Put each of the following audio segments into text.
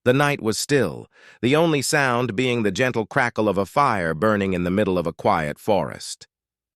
The night was still, the only sound being the gentle crackle of a fire burning in the middle of a quiet forest.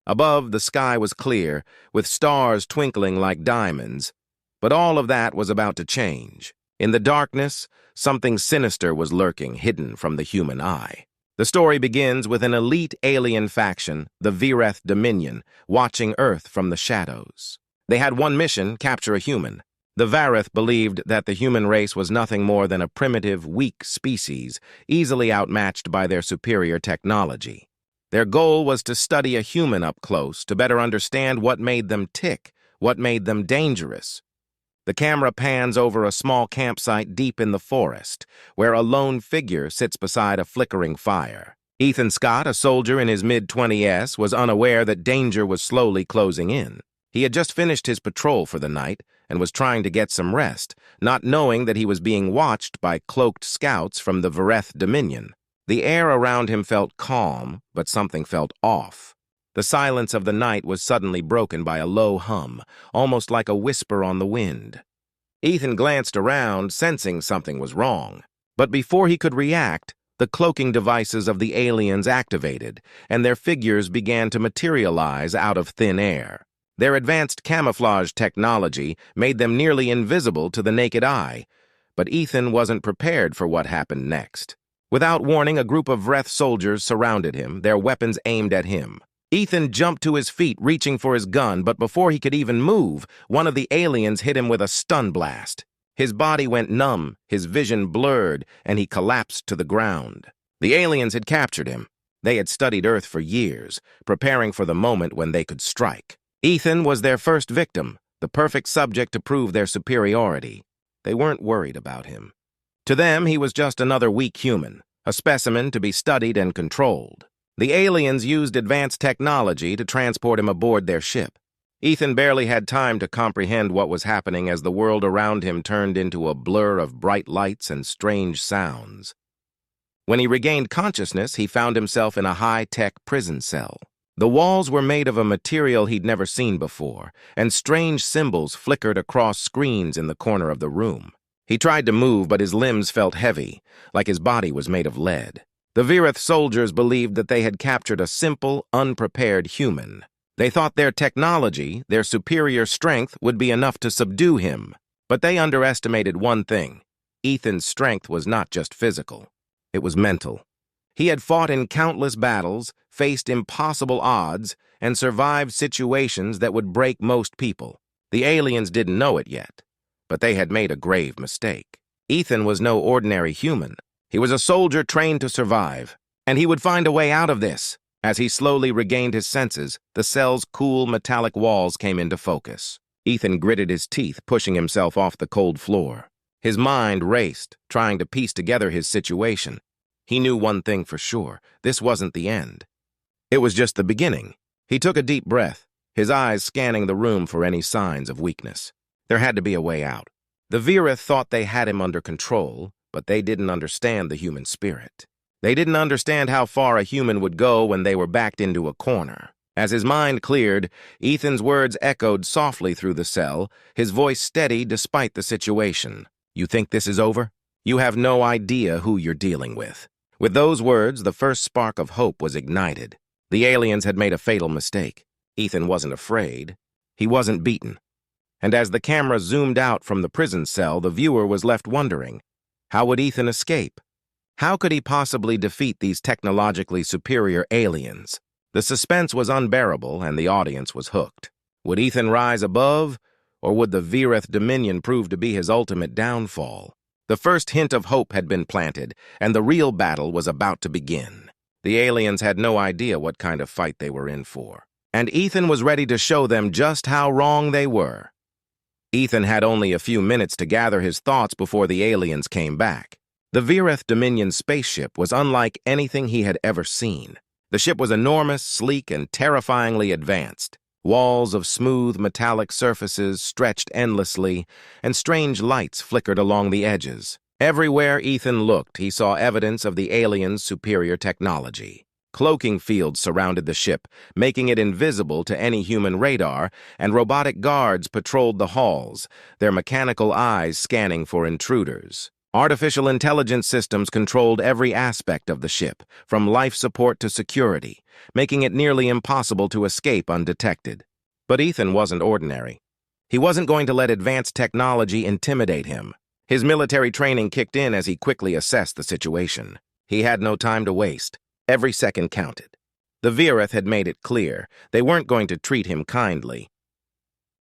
Above, the sky was clear, with stars twinkling like diamonds, but all of that was about to change. In the darkness, something sinister was lurking, hidden from the human eye. The story begins with an elite alien faction, the Vireth Dominion, watching Earth from the shadows. They had one mission: capture a human. The Vareth believed that the human race was nothing more than a primitive, weak species, easily outmatched by their superior technology. Their goal was to study a human up close, to better understand what made them tick, what made them dangerous. The camera pans over a small campsite deep in the forest, where a lone figure sits beside a flickering fire. Ethan Scott, a soldier in his mid-20s, was unaware that danger was slowly closing in. He had just finished his patrol for the night and was trying to get some rest, not knowing that he was being watched by cloaked scouts from the Vireth Dominion. The air around him felt calm, but something felt off. The silence of the night was suddenly broken by a low hum, almost like a whisper on the wind. Ethan glanced around, sensing something was wrong. But before he could react, the cloaking devices of the aliens activated, and their figures began to materialize out of thin air. Their advanced camouflage technology made them nearly invisible to the naked eye, but Ethan wasn't prepared for what happened next. Without warning, a group of Vreth soldiers surrounded him, their weapons aimed at him. Ethan jumped to his feet, reaching for his gun, but before he could even move, one of the aliens hit him with a stun blast. His body went numb, his vision blurred, and he collapsed to the ground. The aliens had captured him. They had studied Earth for years, preparing for the moment when they could strike. Ethan was their first victim, the perfect subject to prove their superiority. They weren't worried about him. To them, he was just another weak human, a specimen to be studied and controlled. The aliens used advanced technology to transport him aboard their ship. Ethan barely had time to comprehend what was happening as the world around him turned into a blur of bright lights and strange sounds. When he regained consciousness, he found himself in a high-tech prison cell. The walls were made of a material he'd never seen before, and strange symbols flickered across screens in the corner of the room. He tried to move, but his limbs felt heavy, like his body was made of lead. The Vireth soldiers believed that they had captured a simple, unprepared human. They thought their technology, their superior strength, would be enough to subdue him. But they underestimated one thing. Ethan's strength was not just physical. It was mental. He had fought in countless battles, faced impossible odds, and survived situations that would break most people. The aliens didn't know it yet, but they had made a grave mistake. Ethan was no ordinary human. He was a soldier trained to survive, and he would find a way out of this. As he slowly regained his senses, the cell's cool, metallic walls came into focus. Ethan gritted his teeth, pushing himself off the cold floor. His mind raced, trying to piece together his situation. He knew one thing for sure: this wasn't the end. It was just the beginning. He took a deep breath, his eyes scanning the room for any signs of weakness. There had to be a way out. The Vireth thought they had him under control, but they didn't understand the human spirit. They didn't understand how far a human would go when they were backed into a corner. As his mind cleared, Ethan's words echoed softly through the cell, his voice steady despite the situation. "You think this is over? You have no idea who you're dealing with." With those words, the first spark of hope was ignited. The aliens had made a fatal mistake. Ethan wasn't afraid. He wasn't beaten. And as the camera zoomed out from the prison cell, the viewer was left wondering, how would Ethan escape? How could he possibly defeat these technologically superior aliens? The suspense was unbearable, and the audience was hooked. Would Ethan rise above, or would the Vireth Dominion prove to be his ultimate downfall? The first hint of hope had been planted, and the real battle was about to begin. The aliens had no idea what kind of fight they were in for, and Ethan was ready to show them just how wrong they were. Ethan had only a few minutes to gather his thoughts before the aliens came back. The Vireth Dominion spaceship was unlike anything he had ever seen. The ship was enormous, sleek, and terrifyingly advanced. Walls of smooth, metallic surfaces stretched endlessly, and strange lights flickered along the edges. Everywhere Ethan looked, he saw evidence of the aliens' superior technology. Cloaking fields surrounded the ship, making it invisible to any human radar, and robotic guards patrolled the halls, their mechanical eyes scanning for intruders. Artificial intelligence systems controlled every aspect of the ship, from life support to security, making it nearly impossible to escape undetected. But Ethan wasn't ordinary. He wasn't going to let advanced technology intimidate him. His military training kicked in as he quickly assessed the situation. He had no time to waste. Every second counted. The Virith had made it clear they weren't going to treat him kindly.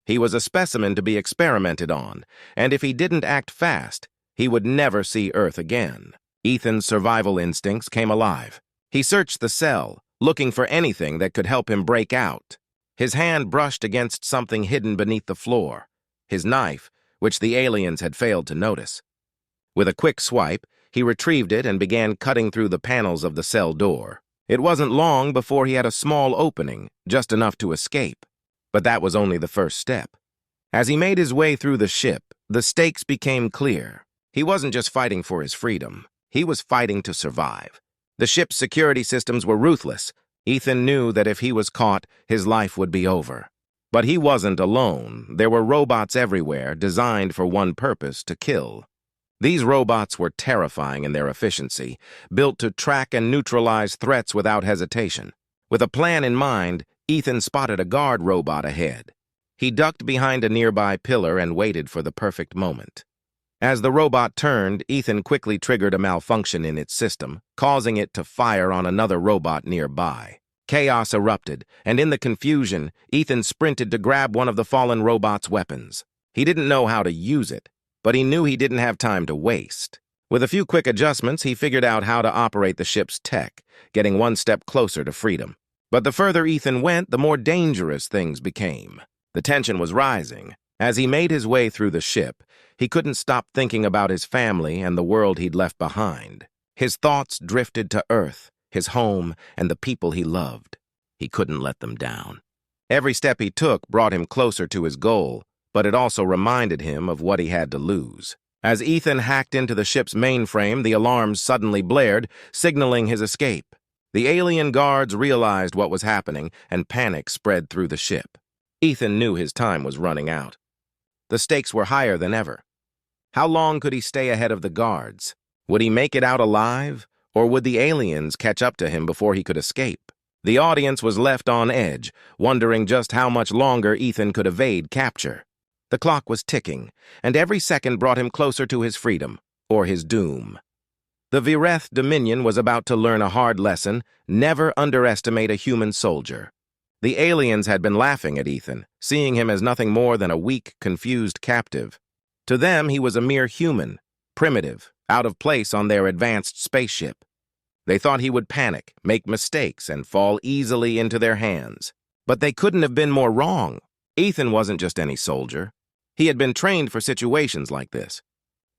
He was a specimen to be experimented on, and if he didn't act fast, he would never see Earth again. Ethan's survival instincts came alive. He searched the cell, looking for anything that could help him break out. His hand brushed against something hidden beneath the floor, his knife, which the aliens had failed to notice. With a quick swipe, he retrieved it and began cutting through the panels of the cell door. It wasn't long before he had a small opening, just enough to escape. But that was only the first step. As he made his way through the ship, the stakes became clear. He wasn't just fighting for his freedom. He was fighting to survive. The ship's security systems were ruthless. Ethan knew that if he was caught, his life would be over. But he wasn't alone. There were robots everywhere, designed for one purpose: to kill. These robots were terrifying in their efficiency, built to track and neutralize threats without hesitation. With a plan in mind, Ethan spotted a guard robot ahead. He ducked behind a nearby pillar and waited for the perfect moment. As the robot turned, Ethan quickly triggered a malfunction in its system, causing it to fire on another robot nearby. Chaos erupted, and in the confusion, Ethan sprinted to grab one of the fallen robot's weapons. He didn't know how to use it, but he knew he didn't have time to waste. With a few quick adjustments, he figured out how to operate the ship's tech, getting one step closer to freedom. But the further Ethan went, the more dangerous things became. The tension was rising. As he made his way through the ship, he couldn't stop thinking about his family and the world he'd left behind. His thoughts drifted to Earth, his home, and the people he loved. He couldn't let them down. Every step he took brought him closer to his goal, but it also reminded him of what he had to lose. As Ethan hacked into the ship's mainframe, the alarms suddenly blared, signaling his escape. The alien guards realized what was happening, and panic spread through the ship. Ethan knew his time was running out. The stakes were higher than ever. How long could he stay ahead of the guards? Would he make it out alive, or would the aliens catch up to him before he could escape? The audience was left on edge, wondering just how much longer Ethan could evade capture. The clock was ticking, and every second brought him closer to his freedom, or his doom. The Virith Dominion was about to learn a hard lesson: never underestimate a human soldier. The aliens had been laughing at Ethan, seeing him as nothing more than a weak, confused captive. To them, he was a mere human, primitive, out of place on their advanced spaceship. They thought he would panic, make mistakes, and fall easily into their hands. But they couldn't have been more wrong. Ethan wasn't just any soldier. He had been trained for situations like this.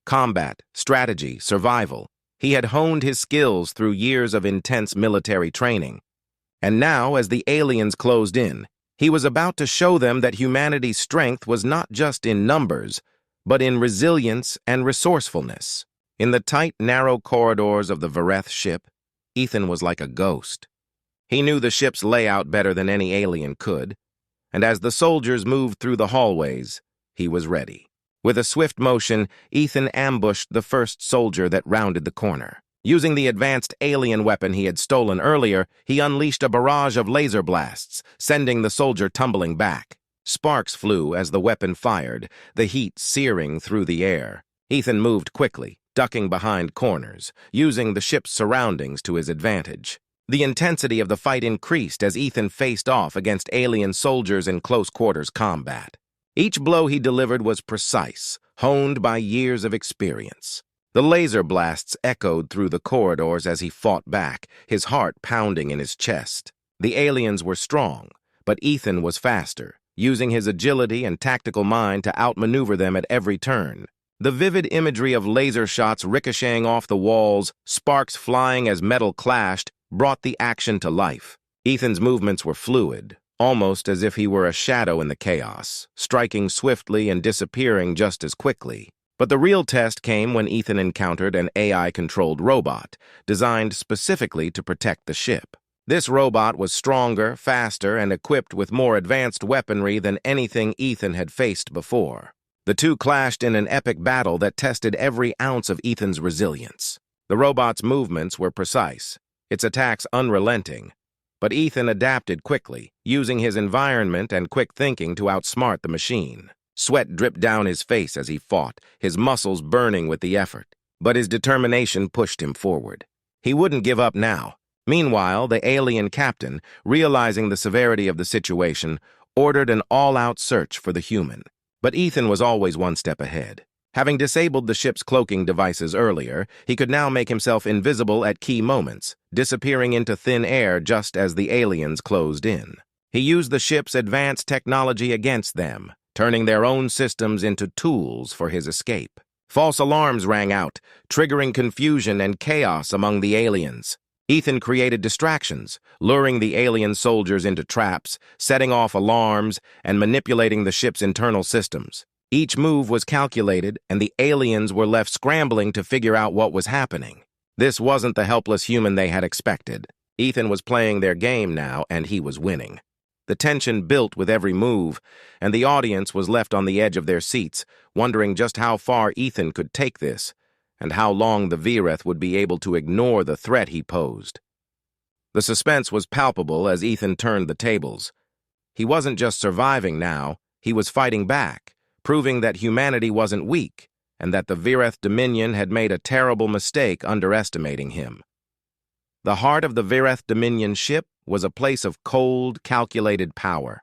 Combat, strategy, survival. He had honed his skills through years of intense military training. And now, as the aliens closed in, he was about to show them that humanity's strength was not just in numbers, but in resilience and resourcefulness. In the tight, narrow corridors of the Virith ship, Ethan was like a ghost. He knew the ship's layout better than any alien could, and as the soldiers moved through the hallways, he was ready. With a swift motion, Ethan ambushed the first soldier that rounded the corner. Using the advanced alien weapon he had stolen earlier, he unleashed a barrage of laser blasts, sending the soldier tumbling back. Sparks flew as the weapon fired, the heat searing through the air. Ethan moved quickly, ducking behind corners, using the ship's surroundings to his advantage. The intensity of the fight increased as Ethan faced off against alien soldiers in close-quarters combat. Each blow he delivered was precise, honed by years of experience. The laser blasts echoed through the corridors as he fought back, his heart pounding in his chest. The aliens were strong, but Ethan was faster, using his agility and tactical mind to outmaneuver them at every turn. The vivid imagery of laser shots ricocheting off the walls, sparks flying as metal clashed, brought the action to life. Ethan's movements were fluid, almost as if he were a shadow in the chaos, striking swiftly and disappearing just as quickly. But the real test came when Ethan encountered an AI-controlled robot, designed specifically to protect the ship. This robot was stronger, faster, and equipped with more advanced weaponry than anything Ethan had faced before. The two clashed in an epic battle that tested every ounce of Ethan's resilience. The robot's movements were precise, its attacks unrelenting, but Ethan adapted quickly, using his environment and quick thinking to outsmart the machine. Sweat dripped down his face as he fought, his muscles burning with the effort. But his determination pushed him forward. He wouldn't give up now. Meanwhile, the alien captain, realizing the severity of the situation, ordered an all-out search for the human. But Ethan was always one step ahead. Having disabled the ship's cloaking devices earlier, he could now make himself invisible at key moments, disappearing into thin air just as the aliens closed in. He used the ship's advanced technology against them, turning their own systems into tools for his escape. False alarms rang out, triggering confusion and chaos among the aliens. Ethan created distractions, luring the alien soldiers into traps, setting off alarms, and manipulating the ship's internal systems. Each move was calculated, and the aliens were left scrambling to figure out what was happening. This wasn't the helpless human they had expected. Ethan was playing their game now, and he was winning. The tension built with every move, and the audience was left on the edge of their seats, wondering just how far Ethan could take this, and how long the Vireth would be able to ignore the threat he posed. The suspense was palpable as Ethan turned the tables. He wasn't just surviving now, he was fighting back, proving that humanity wasn't weak, and that the Vireth Dominion had made a terrible mistake underestimating him. The heart of the Vireth Dominion ship was a place of cold, calculated power.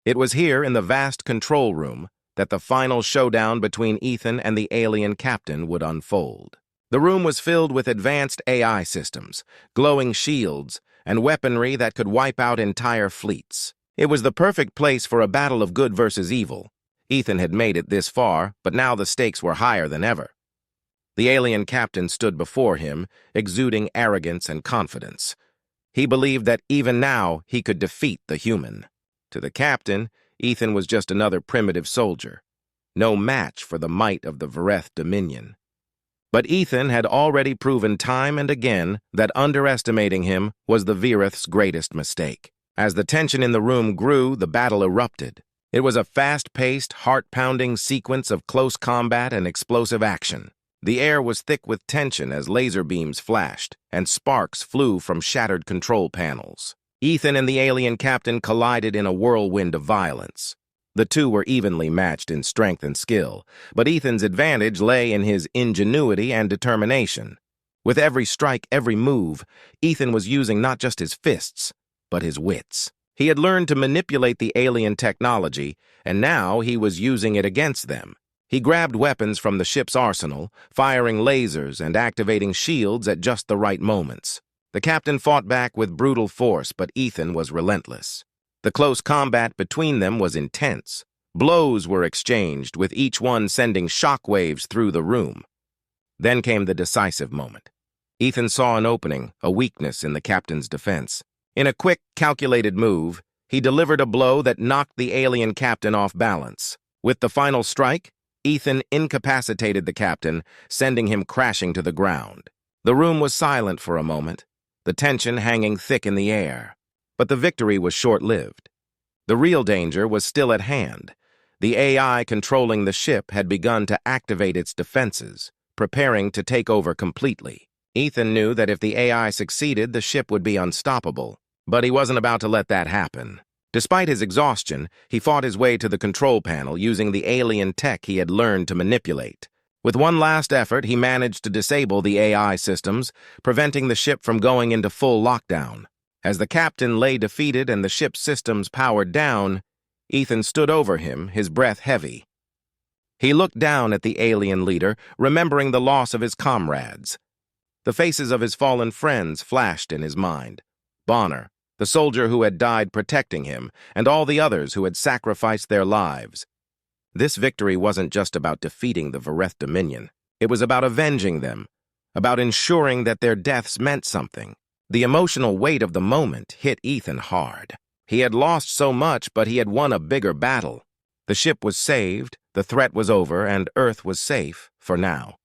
It was here in the vast control room that the final showdown between Ethan and the alien captain would unfold. The room was filled with advanced AI systems, glowing shields, and weaponry that could wipe out entire fleets. It was the perfect place for a battle of good versus evil. Ethan had made it this far, but now the stakes were higher than ever. The alien captain stood before him, exuding arrogance and confidence. He believed that even now he could defeat the human. To the captain, Ethan was just another primitive soldier, no match for the might of the Vireth Dominion. But Ethan had already proven time and again that underestimating him was the Vireth's greatest mistake. As the tension in the room grew, the battle erupted. It was a fast-paced, heart-pounding sequence of close combat and explosive action. The air was thick with tension as laser beams flashed, and sparks flew from shattered control panels. Ethan and the alien captain collided in a whirlwind of violence. The two were evenly matched in strength and skill, but Ethan's advantage lay in his ingenuity and determination. With every strike, every move, Ethan was using not just his fists, but his wits. He had learned to manipulate the alien technology, and now he was using it against them. He grabbed weapons from the ship's arsenal, firing lasers and activating shields at just the right moments. The captain fought back with brutal force, but Ethan was relentless. The close combat between them was intense. Blows were exchanged, with each one sending shockwaves through the room. Then came the decisive moment. Ethan saw an opening, a weakness in the captain's defense. In a quick, calculated move, he delivered a blow that knocked the alien captain off balance. With the final strike, Ethan incapacitated the captain, sending him crashing to the ground. The room was silent for a moment, the tension hanging thick in the air. But the victory was short-lived. The real danger was still at hand. The AI controlling the ship had begun to activate its defenses, preparing to take over completely. Ethan knew that if the AI succeeded, the ship would be unstoppable. But he wasn't about to let that happen. Despite his exhaustion, he fought his way to the control panel using the alien tech he had learned to manipulate. With one last effort, he managed to disable the AI systems, preventing the ship from going into full lockdown. As the captain lay defeated and the ship's systems powered down, Ethan stood over him, his breath heavy. He looked down at the alien leader, remembering the loss of his comrades. The faces of his fallen friends flashed in his mind. Bonner, the soldier who had died protecting him, and all the others who had sacrificed their lives. This victory wasn't just about defeating the Vireth Dominion. It was about avenging them, about ensuring that their deaths meant something. The emotional weight of the moment hit Ethan hard. He had lost so much, but he had won a bigger battle. The ship was saved, the threat was over, and Earth was safe for now.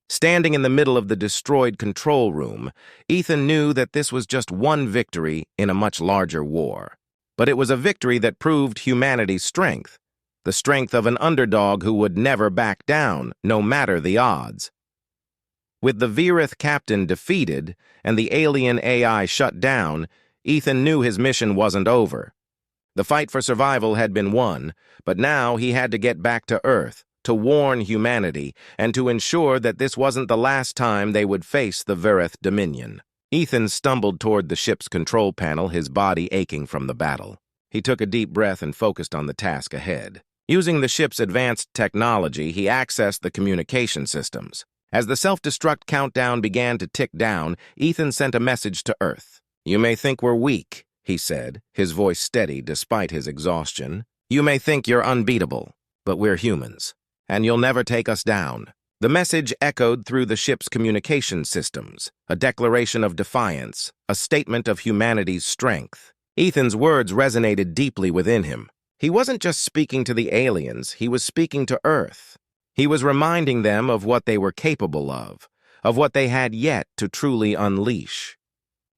Standing in the middle of the destroyed control room, Ethan knew that this was just one victory in a much larger war. But it was a victory that proved humanity's strength. the strength of an underdog who would never back down, no matter the odds. With the Virith captain defeated and the alien AI shut down, Ethan knew his mission wasn't over. The fight for survival had been won, but now he had to get back to Earth, to warn humanity, and to ensure that this wasn't the last time they would face the Virith Dominion. Ethan stumbled toward the ship's control panel, his body aching from the battle. He took a deep breath and focused on the task ahead. Using the ship's advanced technology, he accessed the communication systems. As the self-destruct countdown began to tick down, Ethan sent a message to Earth. "You may think we're weak," he said, his voice steady despite his exhaustion. "You may think you're unbeatable, but we're humans, and you'll never take us down." The message echoed through the ship's communication systems, a declaration of defiance, a statement of humanity's strength. Ethan's words resonated deeply within him. He wasn't just speaking to the aliens, he was speaking to Earth. He was reminding them of what they were capable of what they had yet to truly unleash.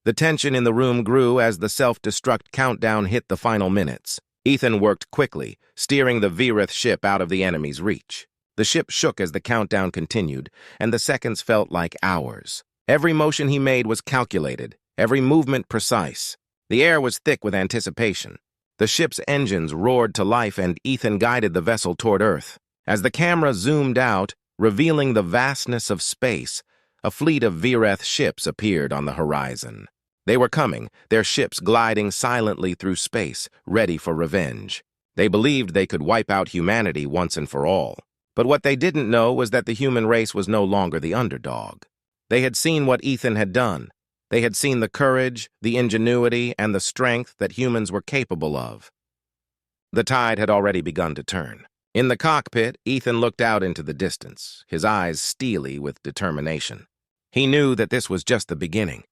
The tension in the room grew as the self-destruct countdown hit the final minutes. Ethan worked quickly, steering the Virith ship out of the enemy's reach. The ship shook as the countdown continued, and the seconds felt like hours. Every motion he made was calculated, every movement precise. The air was thick with anticipation. The ship's engines roared to life, and Ethan guided the vessel toward Earth. As the camera zoomed out, revealing the vastness of space, a fleet of Virith ships appeared on the horizon. They were coming, their ships gliding silently through space, ready for revenge. They believed they could wipe out humanity once and for all. But what they didn't know was that the human race was no longer the underdog. They had seen what Ethan had done. They had seen the courage, the ingenuity, and the strength that humans were capable of. The tide had already begun to turn. In the cockpit, Ethan looked out into the distance, his eyes steely with determination. He knew that this was just the beginning.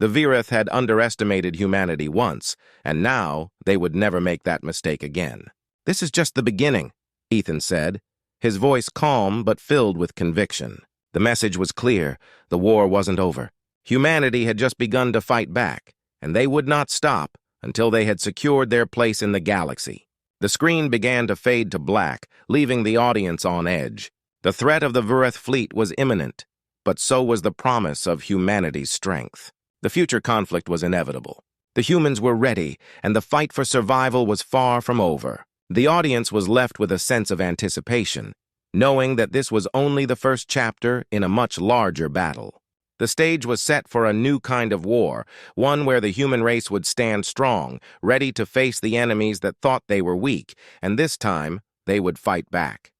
The Virith had underestimated humanity once, and now they would never make that mistake again. "This is just the beginning," Ethan said, his voice calm but filled with conviction. The message was clear. The war wasn't over. Humanity had just begun to fight back, and they would not stop until they had secured their place in the galaxy. The screen began to fade to black, leaving the audience on edge. The threat of the Virith fleet was imminent, but so was the promise of humanity's strength. The future conflict was inevitable. The humans were ready, and the fight for survival was far from over. The audience was left with a sense of anticipation, knowing that this was only the first chapter in a much larger battle. The stage was set for a new kind of war, one where the human race would stand strong, ready to face the enemies that thought they were weak, and this time they would fight back.